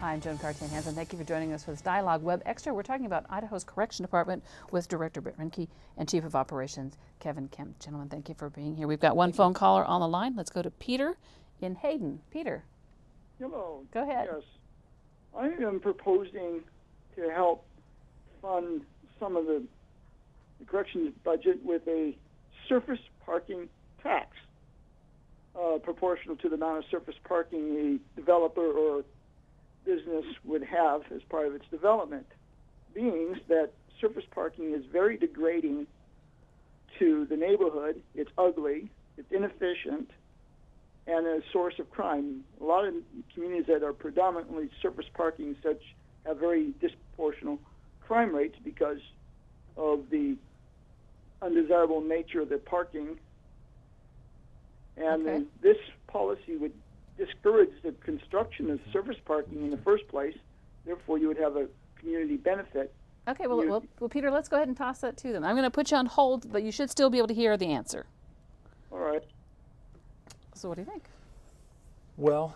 I'm Joan Cartan Hansen. Thank you for joining us for this Dialogue Web Extra. We're talking about Idaho's Correction Department with Director Britt Renke and Chief of Operations Kevin Kemp. Gentlemen, thank you for being here. We've got one phone caller on the line. Let's go to Peter in Hayden. Peter. Hello. Go ahead. Yes. I am proposing to help fund some of the corrections budget with a surface parking tax, proportional to the amount of surface parking a developer or business would have as part of its development. Being that surface parking is very degrading to the neighborhood, it's ugly, it's inefficient, and a source of crime. A lot of communities that are predominantly surface parking such have very disproportional crime rates because of the undesirable nature of the parking. And this policy would discourage the construction of surface parking in the first place. Therefore, you would have a community benefit. Okay, well, Peter, let's go ahead and toss that to them. I'm going to put you on hold, but you should still be able to hear the answer. All right. So what do you think? Well,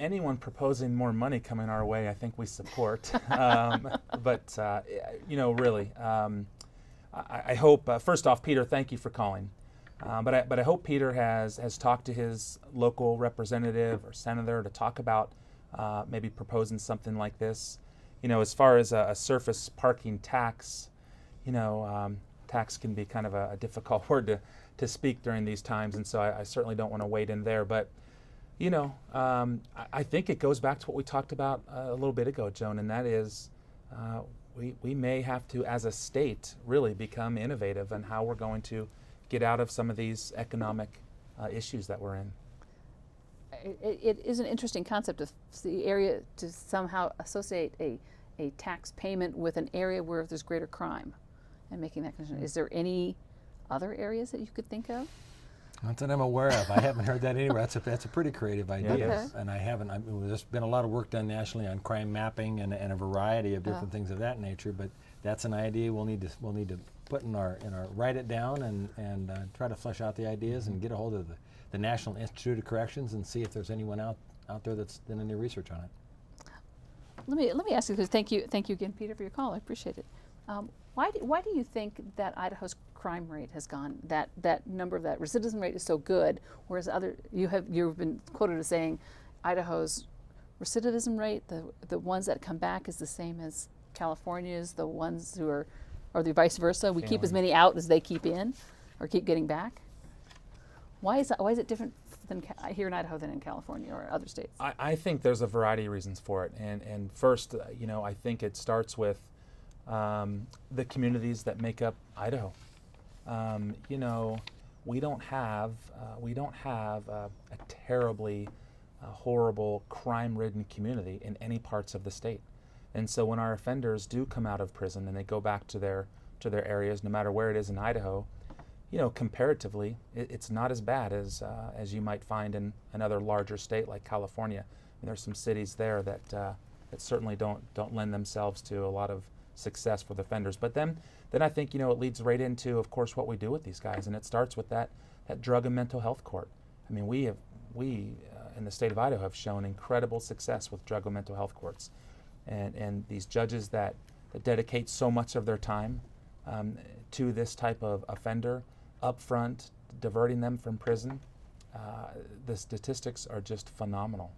anyone proposing more money coming our way, I think we support. But really, I hope, first off, Peter, thank you for calling. But I hope Peter has talked to his local representative or senator to talk about maybe proposing something like this. As far as a surface parking tax, tax can be kind of a difficult word to speak during these times, and so I certainly don't want to wade in there. But I think it goes back to what we talked about a little bit ago, Joan, and that is we may have to, as a state, really become innovative in how we're going to get out of some of these economic issues that we're in. It is an interesting concept of the area to somehow associate a tax payment with an area where there's greater crime and making that connection. Is there any other areas that you could think of? Not that I'm aware of. I haven't heard that anywhere. That's a pretty creative idea. Okay. And I haven't. There's been a lot of work done nationally on crime mapping and a variety of different things of that nature. But that's an idea we'll need to put in our write it down and try to flesh out the ideas and get a hold of the National Institute of Corrections and see if there's anyone out there that's done any research on it. Let me ask you this. Thank you again, Peter, for your call. I appreciate it. Why do you think that Idaho's crime rate has gone, that number, that recidivism rate is so good, whereas you've been quoted as saying Idaho's recidivism rate, the ones that come back, is the same as California's, the ones who are, or the vice versa? We keep as many out as they keep in, or keep getting back. Why is it different than here in Idaho than in California or other states? I think there's a variety of reasons for it, and first, I think it starts with the communities that make up Idaho. We don't have a terribly horrible crime-ridden community in any parts of the state, and so when our offenders do come out of prison and they go back to their areas, no matter where it is in Idaho, comparatively, it's not as bad as you might find in another larger state like California. There's some cities there that certainly don't lend themselves to a lot of success for the offenders. But then I think it leads right into, of course, what we do with these guys, and it starts with that drug and mental health court. I mean, we in the state of Idaho have shown incredible success with drug and mental health courts, and these judges that dedicate so much of their time to this type of offender up front, diverting them from prison. The statistics are just phenomenal.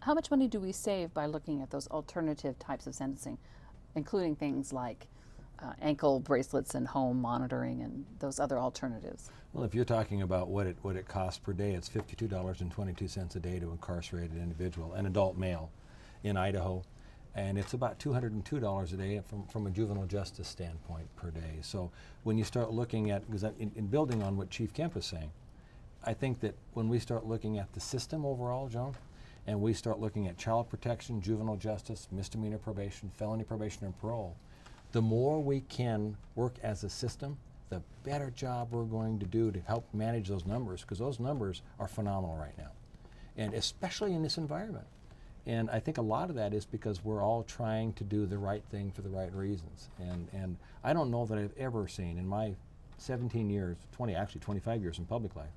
How much money do we save by looking at those alternative types of sentencing, including things like ankle bracelets and home monitoring and those other alternatives? Well, if you're talking about what it costs per day, it's $52.22 a day to incarcerate an individual, an adult male, in Idaho. And it's about $202 a day from a juvenile justice standpoint per day. So when you start looking at, because in building on what Chief Kemp is saying, I think that when we start looking at the system overall, Joan, and we start looking at child protection, juvenile justice, misdemeanor probation, felony probation, and parole, the more we can work as a system, the better job we're going to do to help manage those numbers, because those numbers are phenomenal right now, and especially in this environment. And I think a lot of that is because we're all trying to do the right thing for the right reasons. And I don't know that I've ever seen in my 17 years, 25 years in public life,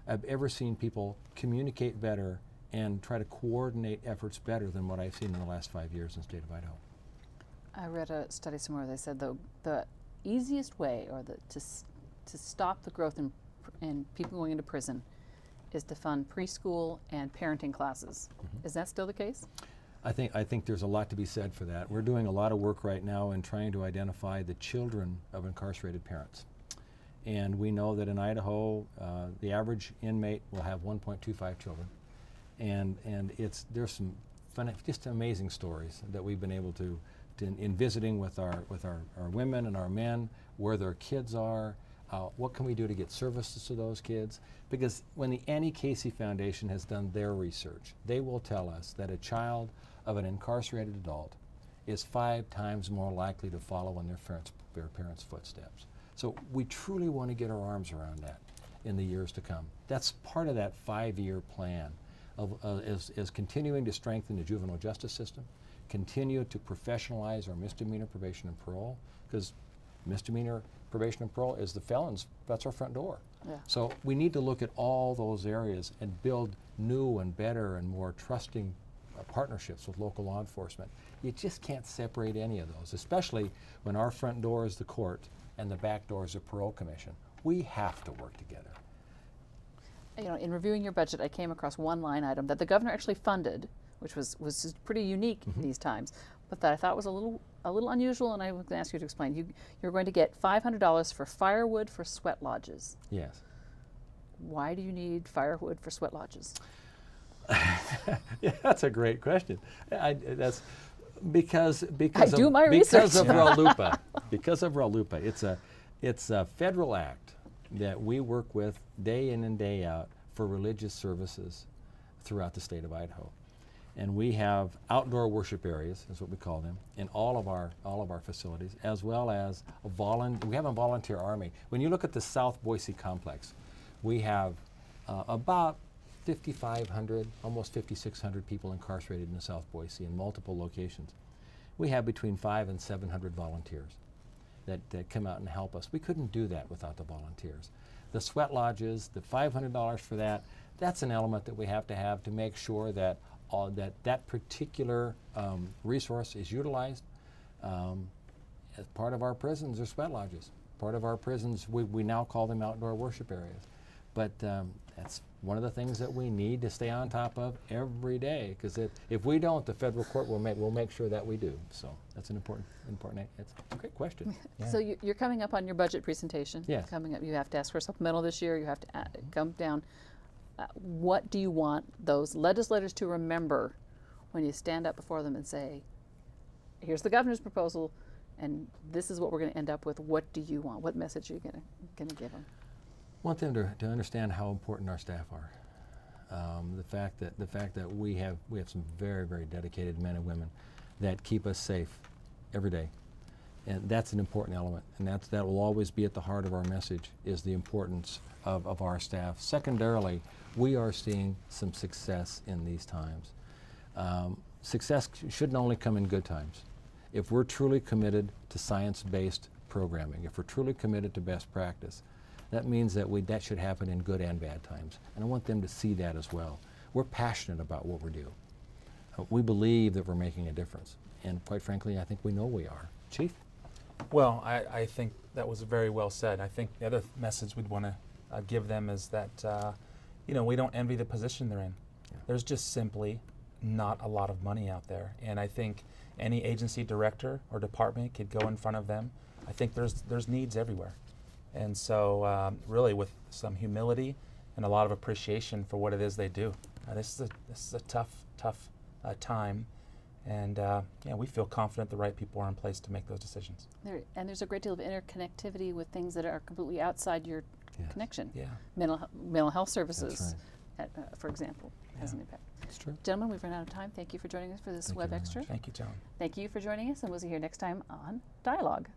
I've ever seen people communicate better and try to coordinate efforts better than what I've seen in the last 5 years in the state of Idaho. I read a study somewhere. They said the easiest way, or to stop the growth in people going into prison, is to fund preschool and parenting classes. Is that still the case? I think there's a lot to be said for that. We're doing a lot of work right now in trying to identify the children of incarcerated parents. And we know that in Idaho, the average inmate will have 1.25 children. And there's some just amazing stories that we've been able to in visiting with our women and our men, where their kids are, what can we do to get services to those kids? Because when the Annie Casey Foundation has done their research, they will tell us that a child of an incarcerated adult is 5 times more likely to follow in their parents' footsteps. So we truly want to get our arms around that in the years to come. That's part of that 5-year plan is continuing to strengthen the juvenile justice system, continue to professionalize our misdemeanor probation and parole, because misdemeanor probation and parole is the felons, that's our front door. Yeah. So we need to look at all those areas and build new and better and more trusting partnerships with local law enforcement. You just can't separate any of those, especially when our front door is the court and the back door is the parole commission. We have to work together. You know, in reviewing your budget, I came across one line item that the governor actually funded, which was pretty unique these times, but that I thought was a little unusual, and I was going to ask you to explain. You're going to get $500 for firewood for sweat lodges. Yes. Why do you need firewood for sweat lodges? Yeah, that's a great question. That's because I do my research. Because of RELUPA. Because of RELUPA. It's a federal act that we work with day in and day out for religious services throughout the state of Idaho. And we have outdoor worship areas, is what we call them, in all of our facilities, as well as we have a volunteer army. When you look at the South Boise complex, we have about 5,500, almost 5,600 people incarcerated in the South Boise in multiple locations. We have between 500 and 700 volunteers that come out and help us. We couldn't do that without the volunteers. The sweat lodges, the $500 for that, that's an element that we have to make sure that that particular resource is utilized. As part of our prisons are sweat lodges. Part of our prisons, we now call them outdoor worship areas. But that's one of the things that we need to stay on top of every day, because if we don't, the federal court will make sure that we do. So that's an important. It's a great question. Yeah. So you're coming up on your budget presentation. Yes. Coming up, you have to ask for a supplemental this year. You have to come down. What do you want those legislators to remember when you stand up before them and say, "Here's the governor's proposal, and this is what we're going to end up with. What do you want? What message are you going to give them?" I want them to understand how important our staff are. The fact that we have some very, very dedicated men and women that keep us safe every day, and that's an important element. And that will always be at the heart of our message, is the importance of our staff. Secondarily, we are seeing some success in these times. Success shouldn't only come in good times. If we're truly committed to science-based programming, if we're truly committed to best practice, that means that should happen in good and bad times. And I want them to see that as well. We're passionate about what we do. We believe that we're making a difference. And quite frankly, I think we know we are. Chief? Well, I think that was very well said. I think the other message we'd want to give them is that, we don't envy the position they're in. Yeah. There's just simply not a lot of money out there. And I think any agency director or department could go in front of them. I think there's needs everywhere. And so really with some humility and a lot of appreciation for what it is they do. This is a tough time. And we feel confident the right people are in place to make those decisions. There's a great deal of interconnectivity with things that are completely outside your connection. Yeah. Mental health services, That's for example, has an impact. That's true. Gentlemen, we've run out of time. Thank you for joining us for this Thank you Web very Extra. much. Thank you, John. Thank you for joining us, and we'll see you here next time on Dialogue.